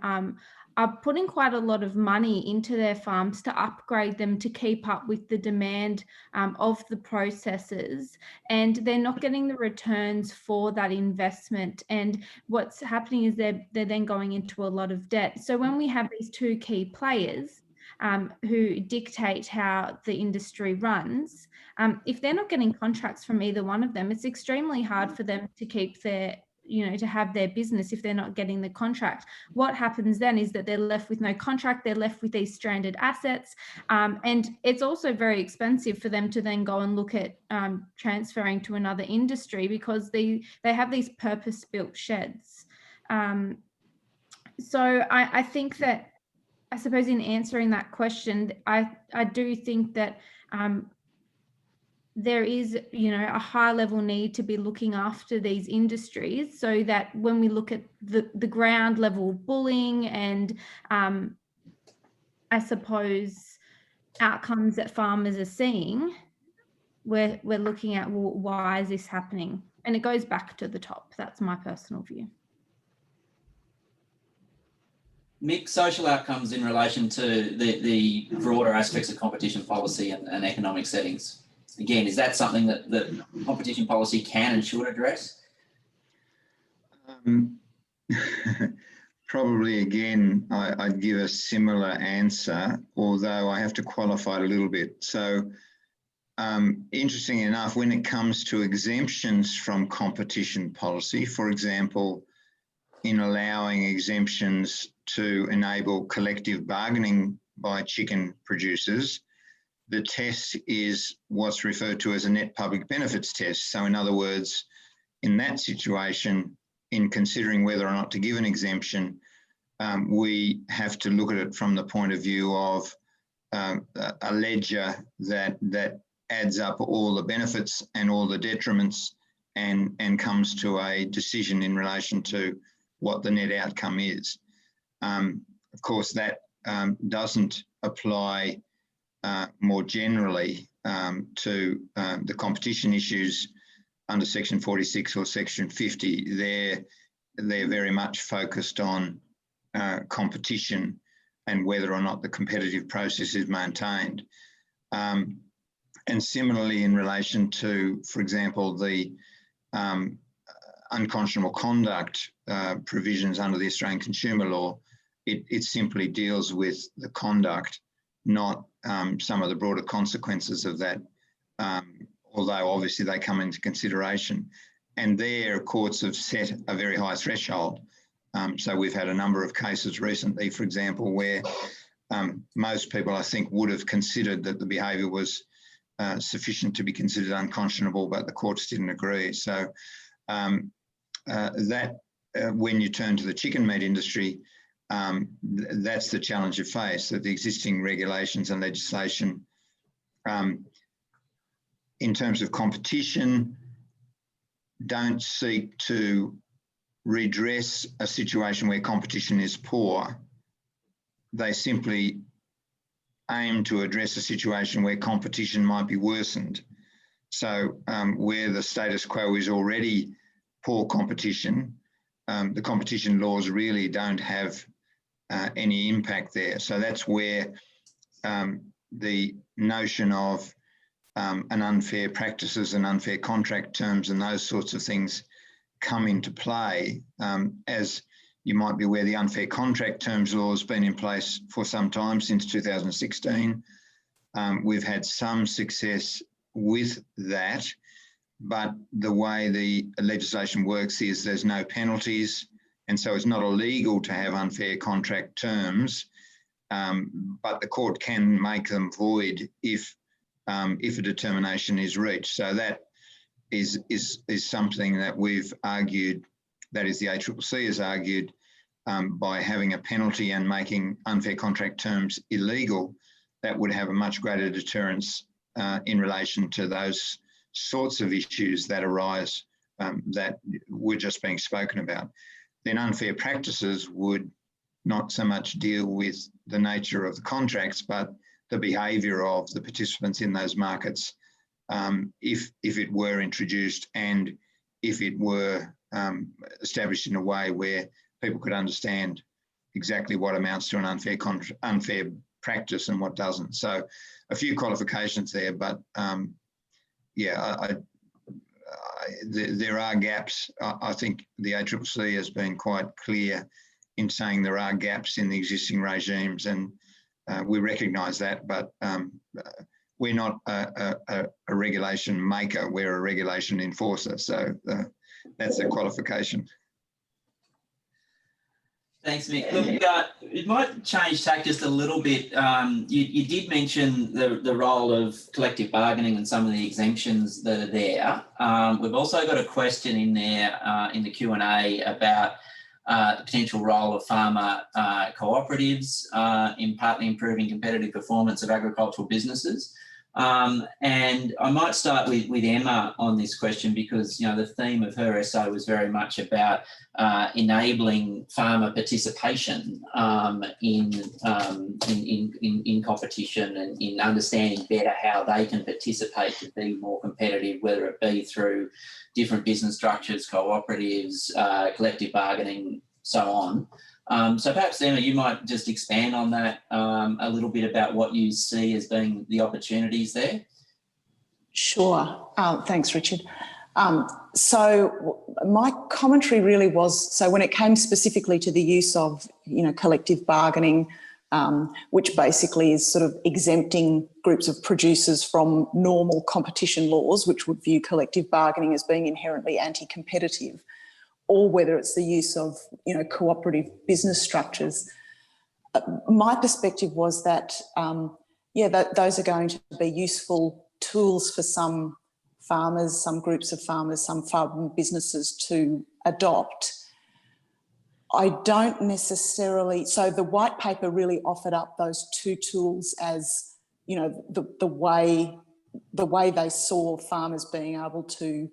are putting quite a lot of money into their farms to upgrade them to keep up with the demand of the processors, and they're not getting the returns for that investment. And what's happening is they're then going into a lot of debt. So when we have these two key players who dictate how the industry runs, if they're not getting contracts from either one of them, it's extremely hard for them to keep their, to have their business if they're not getting the contract. What happens then is that they're left with no contract, they're left with these stranded assets, and it's also very expensive for them to then go and look at transferring to another industry, because they have these purpose-built sheds. So I think that, I suppose in answering that question, I do think that there is, a high level need to be looking after these industries, so that when we look at the ground level bullying and I suppose outcomes that farmers are seeing, we're looking at, well, why is this happening? And it goes back to the top. That's my personal view. Mick, social outcomes in relation to the broader aspects of competition policy and economic settings. Again, is that something that competition policy can and should address? Probably, again, I'd give a similar answer, although I have to qualify it a little bit. So, interestingly enough, when it comes to exemptions from competition policy, for example, in allowing exemptions to enable collective bargaining by chicken producers, the test is what's referred to as a net public benefits test. So in other words, in that situation, in considering whether or not to give an exemption, we have to look at it from the point of view of a ledger that adds up all the benefits and all the detriments and comes to a decision in relation to what the net outcome is. Of course, that doesn't apply more generally to the competition issues under Section 46 or Section 50. They're very much focused on competition and whether or not the competitive process is maintained. And similarly, in relation to, for example, the unconscionable conduct provisions under the Australian Consumer Law, it simply deals with the conduct, not some of the broader consequences of that, although obviously they come into consideration. And there, courts have set a very high threshold. So we've had a number of cases recently, for example, where most people, I think, would have considered that the behaviour was sufficient to be considered unconscionable, but the courts didn't agree. So when you turn to the chicken meat industry, that's the challenge you face, that the existing regulations and legislation in terms of competition don't seek to redress a situation where competition is poor. They simply aim to address a situation where competition might be worsened. So where the status quo is already poor competition, the competition laws really don't have any impact there. So that's where the notion of an unfair practices and unfair contract terms and those sorts of things come into play. As you might be aware, the unfair contract terms law has been in place for some time, since 2016. We've had some success with that, but the way the legislation works is there's no penalties, and so it's not illegal to have unfair contract terms, but the court can make them void if a determination is reached. So that is something that we've argued, that is the ACCC has argued, by having a penalty and making unfair contract terms illegal, that would have a much greater deterrence in relation to those sorts of issues that arise that were just being spoken about. Then unfair practices would not so much deal with the nature of the contracts, but the behaviour of the participants in those markets if it were introduced and if it were established in a way where people could understand exactly what amounts to an unfair practice and what doesn't. So a few qualifications there, but yeah, there are gaps. I think the ACCC has been quite clear in saying there are gaps in the existing regimes, and we recognise that, but we're not a regulation maker, we're a regulation enforcer. So that's a qualification. Thanks, Mick. Look, it might change tack just a little bit. You did mention the role of collective bargaining and some of the exemptions that are there. We've also got a question in there in the Q&A about the potential role of farmer cooperatives in partly improving competitive performance of agricultural businesses. And I might start with Emma on this question because, you know, the theme of her essay was very much about enabling farmer participation in competition and in understanding better how they can participate to be more competitive, whether it be through different business structures, cooperatives, collective bargaining, so on. So perhaps, Emma, you might just expand on that a little bit about what you see as being the opportunities there. Sure. Thanks, Richard. So my commentary really was, so when it came specifically to the use of, you know, collective bargaining, which basically is sort of exempting groups of producers from normal competition laws, which would view collective bargaining as being inherently anti-competitive, or whether it's the use of, you know, cooperative business structures. My perspective was that, those are going to be useful tools for some farmers, some groups of farmers, some farm businesses to adopt. I don't necessarily, so the white paper really offered up those two tools as, you know, the way they saw farmers being able to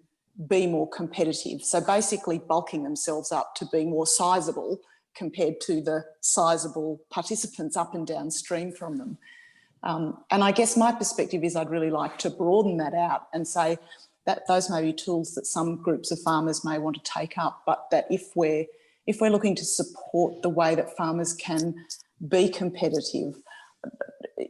be more competitive. So basically bulking themselves up to be more sizable compared to the sizable participants up and downstream from them. And I guess my perspective is I'd really like to broaden that out and say that those may be tools that some groups of farmers may want to take up, but that if we're looking to support the way that farmers can be competitive,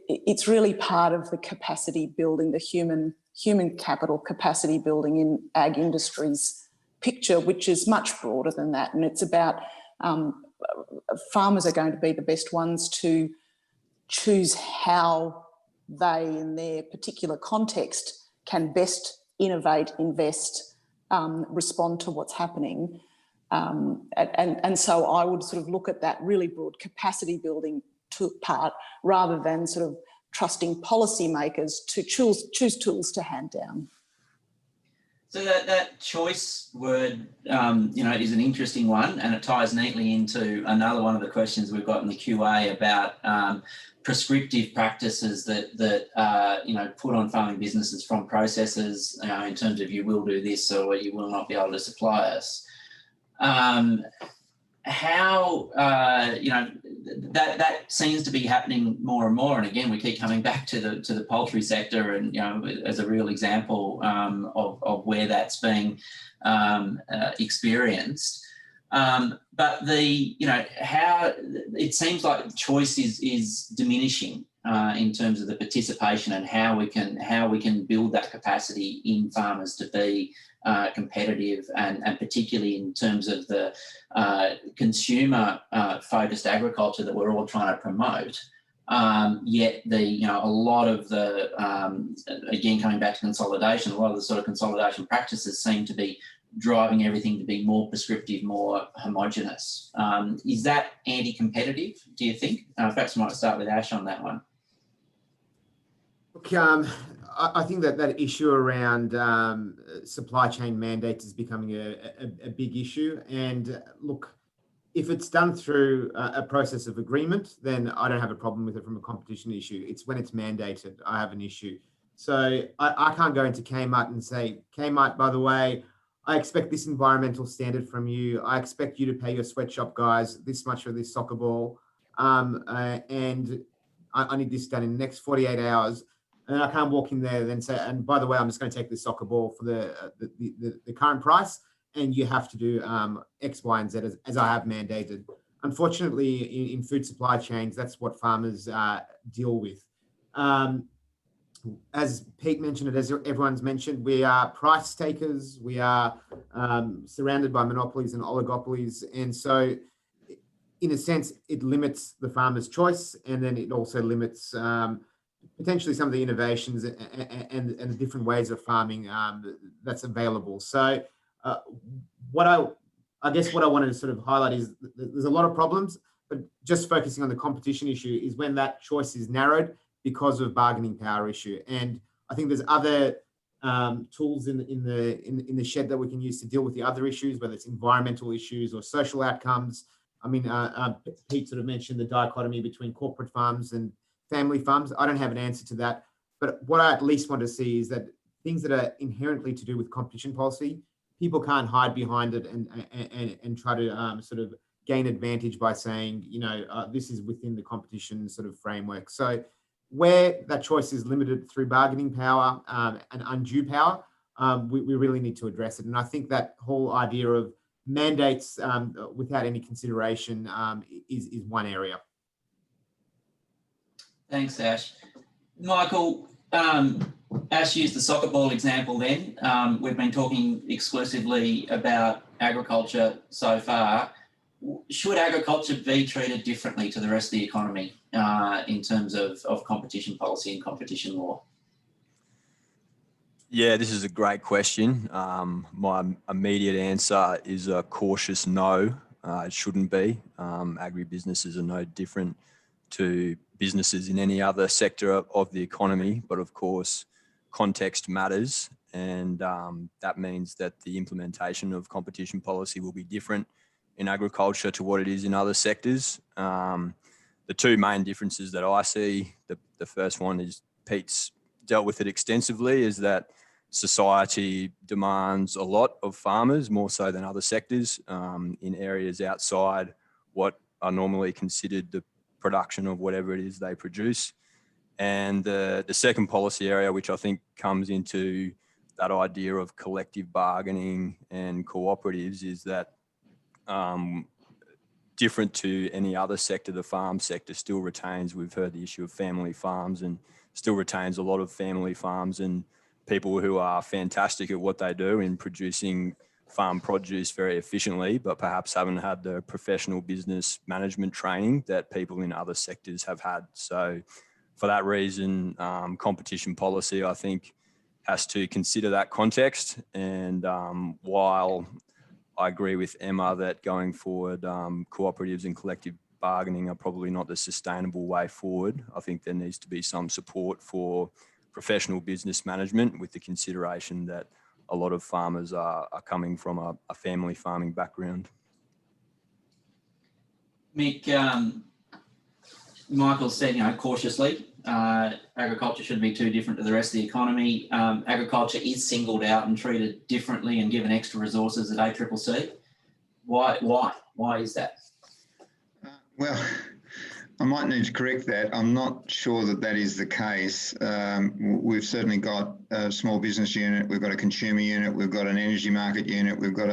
it's really part of the capacity building, the human capital capacity building in ag industries picture, which is much broader than that. And it's about farmers are going to be the best ones to choose how they, in their particular context, can best innovate, invest, respond to what's happening. And so I would sort of look at that really broad capacity building part rather than sort of trusting policymakers to choose tools to hand down. So that choice word, you know, is an interesting one, and it ties neatly into another one of the questions we've got in the QA about prescriptive practices that you know, put on farming businesses from processors, you know, in terms of you will do this or you will not be able to supply us. How you know, that seems to be happening more and more, and again we keep coming back to the poultry sector, and you know, as a real example of where that's being experienced. But you know, how it seems like choice is diminishing in terms of the participation and how we can build that capacity in farmers to be competitive, and particularly in terms of the consumer focused agriculture that we're all trying to promote. Yet you know, a lot of the again coming back to consolidation, a lot of the sort of consolidation practices seem to be driving everything to be more prescriptive, more homogenous. Is that anti-competitive, do you think? Perhaps I might start with Ash on that one. Look, I think that issue around supply chain mandates is becoming a big issue. And look, if it's done through a process of agreement, then I don't have a problem with it from a competition issue. It's when it's mandated, I have an issue. So I can't go into Kmart and say, Kmart, by the way, I expect this environmental standard from you. I expect you to pay your sweatshop guys this much for this soccer ball. And I need this done in the next 48 hours. And I can't walk in there and say, and by the way, I'm just going to take this soccer ball for the current price. And you have to do X, Y, and Z as I have mandated. Unfortunately, in food supply chains, that's what farmers deal with. As Pete mentioned, it, as everyone's mentioned, we are price takers. We are surrounded by monopolies and oligopolies. And so, in a sense, it limits the farmer's choice. And then it also limits potentially some of the innovations and the different ways of farming that's available. So what I guess what I wanted to sort of highlight is there's a lot of problems, but just focusing on the competition issue is when that choice is narrowed because of bargaining power issue. And I think there's other tools in the shed that we can use to deal with the other issues, whether it's environmental issues or social outcomes. I mean, Pete sort of mentioned the dichotomy between corporate farms and family farms. I don't have an answer to that, but what I at least want to see is that things that are inherently to do with competition policy, people can't hide behind it and try to sort of gain advantage by saying, you know, this is within the competition sort of framework. So where that choice is limited through bargaining power and undue power, we really need to address it. And I think that whole idea of mandates without any consideration is one area. Thanks, Ash. Michael, Ash used the soccer ball example then. We've been talking exclusively about agriculture so far. Should agriculture be treated differently to the rest of the economy in terms of competition policy and competition law? Yeah, this is a great question. My immediate answer is a cautious no. It shouldn't be. Agribusinesses are no different to businesses in any other sector of the economy, but of course, context matters. And that means that the implementation of competition policy will be different in agriculture to what it is in other sectors. The two main differences that I see, the first one is Pete's dealt with it extensively, is that society demands a lot of farmers, more so than other sectors, in areas outside what are normally considered the production of whatever it is they produce. And the second policy area, which I think comes into that idea of collective bargaining and cooperatives, is that different to any other sector, the farm sector still retains, we've heard the issue of family farms, and still retains a lot of family farms and people who are fantastic at what they do in producing farm produce very efficiently, but perhaps haven't had the professional business management training that people in other sectors have had. So for that reason, competition policy, I think, has to consider that context. And while I agree with Emma that going forward, cooperatives and collective bargaining are probably not the sustainable way forward, I think there needs to be some support for professional business management, with the consideration that a lot of farmers are coming from a family farming background. Mick, Michael said, you know, cautiously, agriculture shouldn't be too different to the rest of the economy. Agriculture is singled out and treated differently and given extra resources at ACCC. Why is that? Well, I might need to correct that. I'm not sure that that is the case. We've certainly got a small business unit, we've got a consumer unit, we've got an energy market unit, we've got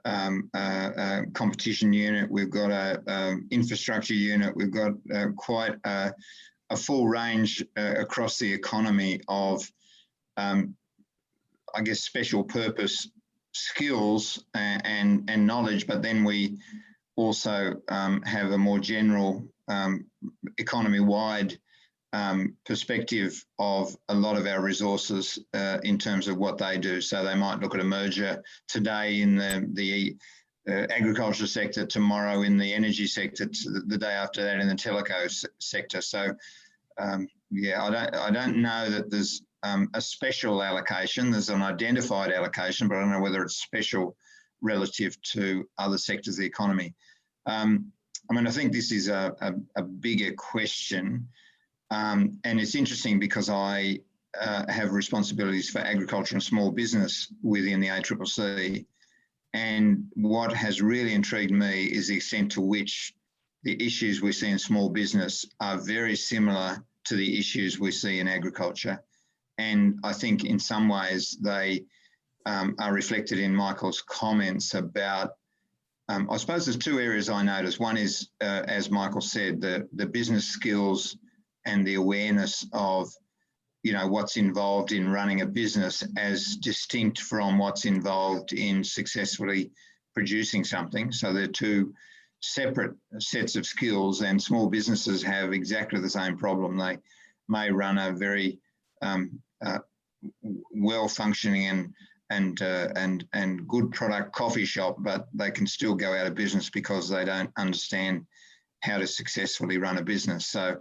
a competition unit, we've got a infrastructure unit, we've got quite a full range across the economy of, I guess, special purpose skills and knowledge, but then we also have a more general economy-wide perspective of a lot of our resources in terms of what they do. So they might look at a merger today in the agriculture sector, tomorrow in the energy sector, the day after that in the teleco sector. So yeah, I don't know that there's a special allocation. There's an identified allocation, but I don't know whether it's special relative to other sectors of the economy. I mean, I think this is a bigger question, and it's interesting because I have responsibilities for agriculture and small business within the ACCC. And what has really intrigued me is the extent to which the issues we see in small business are very similar to the issues we see in agriculture. And I think in some ways they are reflected in Michael's comments about, I suppose there's two areas I notice. One is, as Michael said, the business skills and the awareness of, you know, what's involved in running a business as distinct from what's involved in successfully producing something. So they're two separate sets of skills, and small businesses have exactly the same problem. They may run a very well-functioning and good product coffee shop, but they can still go out of business because they don't understand how to successfully run a business. So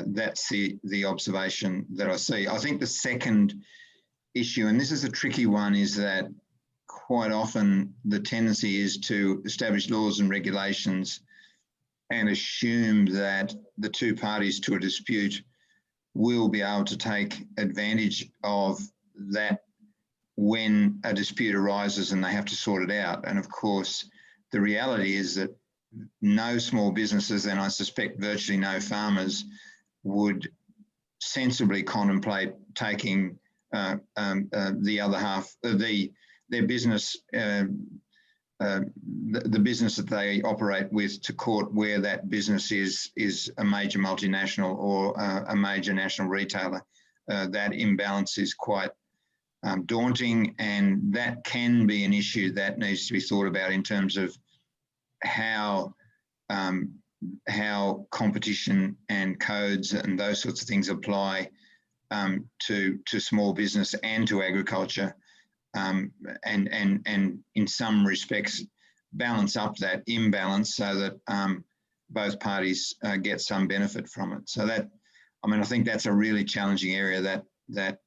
that's the observation that I see. I think the second issue, and this is a tricky one, is that quite often the tendency is to establish laws and regulations and assume that the two parties to a dispute will be able to take advantage of that when a dispute arises and they have to sort it out. And of course, the reality is that no small businesses, and I suspect virtually no farmers, would sensibly contemplate taking the other half, their business, the business that they operate with, to court where that business is a major multinational or a major national retailer. That imbalance is quite daunting, and that can be an issue that needs to be thought about in terms of how competition and codes and those sorts of things apply to small business and to agriculture, and in some respects balance up that imbalance so that both parties get some benefit from it. So that, I mean, I think that's a really challenging area, that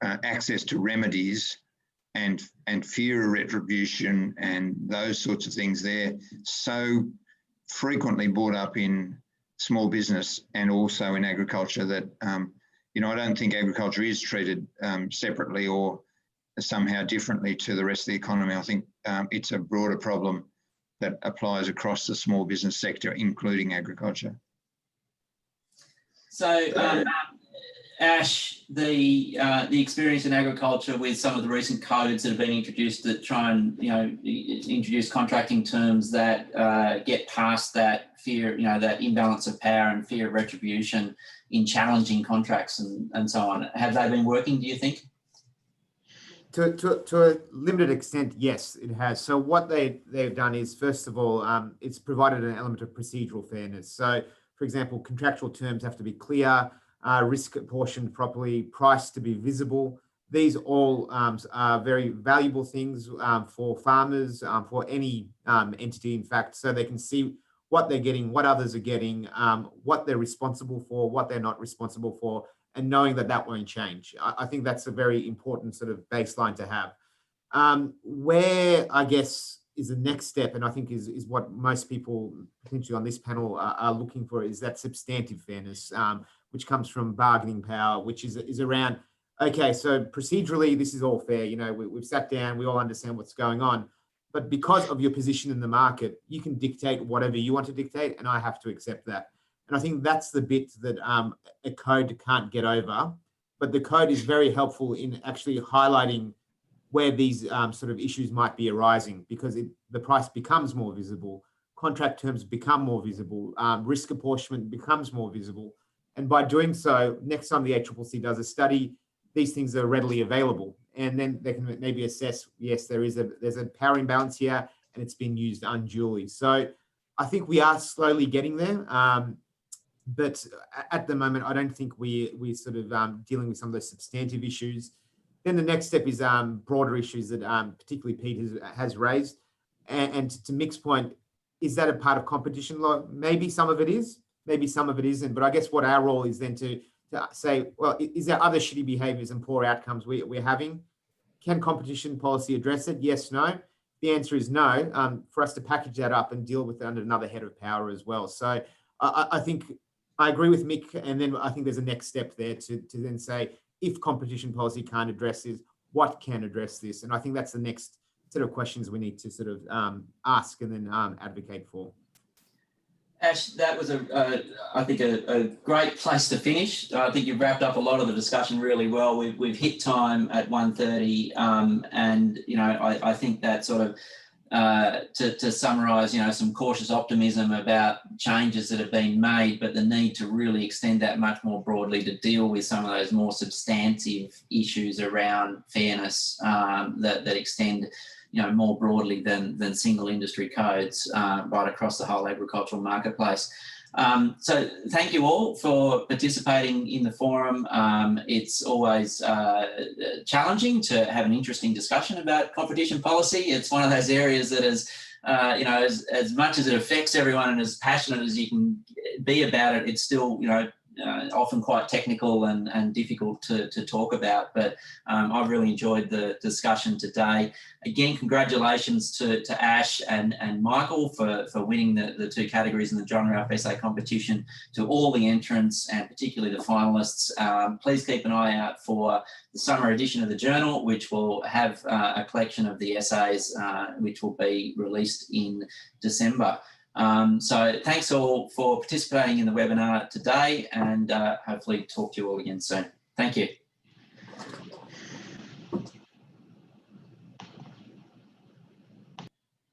access to remedies and fear of retribution and those sorts of things, they're so frequently brought up in small business and also in agriculture that, you know, I don't think agriculture is treated separately or somehow differently to the rest of the economy. I think it's a broader problem that applies across the small business sector, including agriculture. So, Ash, the experience in agriculture with some of the recent codes that have been introduced that try and, you know, introduce contracting terms that get past that fear, you know, that imbalance of power and fear of retribution in challenging contracts and so on. Have they been working, do you think? To a limited extent, yes, it has. So what they've done is, first of all, it's provided an element of procedural fairness. So, for example, contractual terms have to be clear, risk apportioned properly, price to be visible. These all are very valuable things for farmers, for any entity, in fact, so they can see what they're getting, what others are getting, what they're responsible for, what they're not responsible for, and knowing that that won't change. I think that's a very important sort of baseline to have. Where, I guess, is the next step, and I think is what most people potentially on this panel are looking for, is that substantive fairness, which comes from bargaining power, which is around, okay, so procedurally, this is all fair. You know, we've sat down, we all understand what's going on, but because of your position in the market, you can dictate whatever you want to dictate, and I have to accept that. And I think that's the bit that a code can't get over, but the code is very helpful in actually highlighting where these sort of issues might be arising, because the price becomes more visible, contract terms become more visible, risk apportionment becomes more visible. And by doing so, next time the ACCC does a study, these things are readily available. And then they can maybe assess, yes, there's a power imbalance here and it's been used unduly. So I think we are slowly getting there. But at the moment, I don't think we're sort of dealing with some of those substantive issues. Then the next step is broader issues that particularly Pete has raised. And to Mick's point, is that a part of competition law? Maybe some of it is, maybe some of it isn't. But I guess what our role is then to say, well, is there other shitty behaviours and poor outcomes we're having? Can competition policy address it? Yes, no. The answer is no. For us to package that up and deal with it under another head of power as well. So I think I agree with Mick, and then I think there's a next step there to then say, if competition policy can't address this, what can address this? And I think that's the next set of questions we need to sort of ask and then advocate for. Ash, that was I think a great place to finish. I think you've wrapped up a lot of the discussion really well. We've hit time at 1:30, and you know I think that sort of to summarise, you know, some cautious optimism about changes that have been made, but the need to really extend that much more broadly to deal with some of those more substantive issues around fairness that extend, you know, more broadly than single industry codes right across the whole agricultural marketplace. So thank you all for participating in the forum. It's always challenging to have an interesting discussion about competition policy. It's one of those areas that is, you know, as much as it affects everyone and as passionate as you can be about it, it's still, you know, often quite technical and difficult to talk about, but I've really enjoyed the discussion today. Again, congratulations to Ash and Michael for winning the two categories in the John Ralph Essay competition, to all the entrants and particularly the finalists. Please keep an eye out for the summer edition of the journal, which will have a collection of the essays which will be released in December. So thanks all for participating in the webinar today, and hopefully talk to you all again soon. Thank you.